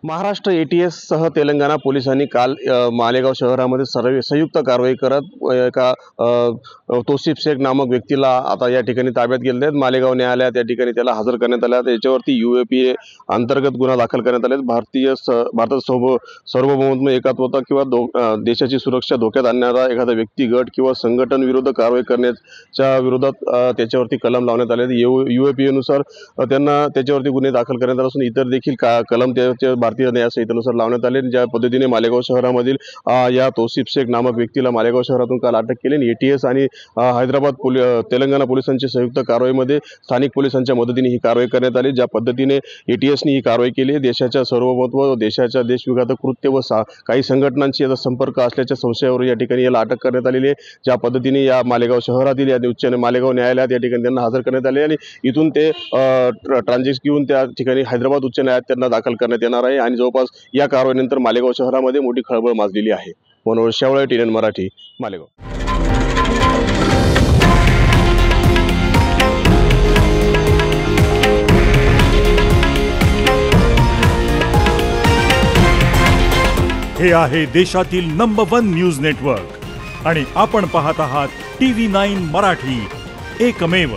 Maharashtra ATS सह तेलंगणा पोलिसांनी काल मालेगाव शहरामध्ये संयुक्त कारवाई करत एका तौसिफ शेख नामक व्यक्तीला आता या ठिकाणी ताब्यात घेतले आहेत। मालेगाव न्यायालयात या ठिकाणी त्याला हजर करण्यात आले आहे। याच्यावरती UAPA अंतर्गत गुन्हा दाखल करण्यात आले आहेत। भारतात सार्वभौमत्व एकात्मता किंवा देशाची सुरक्षा धोक्यात आणणारा एखादा व्यक्ती गट किंवा संघटन विरुद्ध कारवाई करण्याच्या विरोधात त्याच्यावरती कलम लावण्यात आले आहेत। UAPA नुसार त्यांना त्याच्यावरती गुन्हे दाखल करण्यात आले असून इतर देखील कलम त्याच्या भारतीय न्याय संहितेनुसार लावण्यात आले। ज्या पद्धतीने मालेगाव शहरामधील या तौसिफ शेख नामक व्यक्तीला मालेगाव शहरातून काल अटक केली। एटीएस आणि तेलंगणा पोलिसांच्या संयुक्त कारवाईमध्ये स्थानिक पोलिसांच्या मदतीने ही कारवाई करण्यात आली। ज्या पद्धतीने एटीएसने ही कारवाई केली, देशाच्या सार्वभौमत्व, देशाच्या देशविघातक कृत्य व काही संघटनांशी याचा संपर्क असल्याच्या संशयावर या ठिकाणी याला अटक करण्यात आलेली आहे। ज्या पद्धतीने या मालेगाव शहरातील या मालेगाव न्यायालयात या ठिकाणी त्यांना हजर करण्यात आले आणि इथून ते ट्रान्झिट घेऊन त्या ठिकाणी हैदराबाद उच्च न्यायालयात त्यांना दाखल करण्यात येणार आहे आणि जवळपास या कारवाईनंतर मालेगाव शहरामध्ये मोठी खळबळ माजलेली आहे। मनोज शेवळे, TNN मराठी, मालेगाव। हे आहे देशातील नंबर 1 न्यूज नेटवर्क आणि आपण पाहत आहात TV9 मराठी, एकमेव।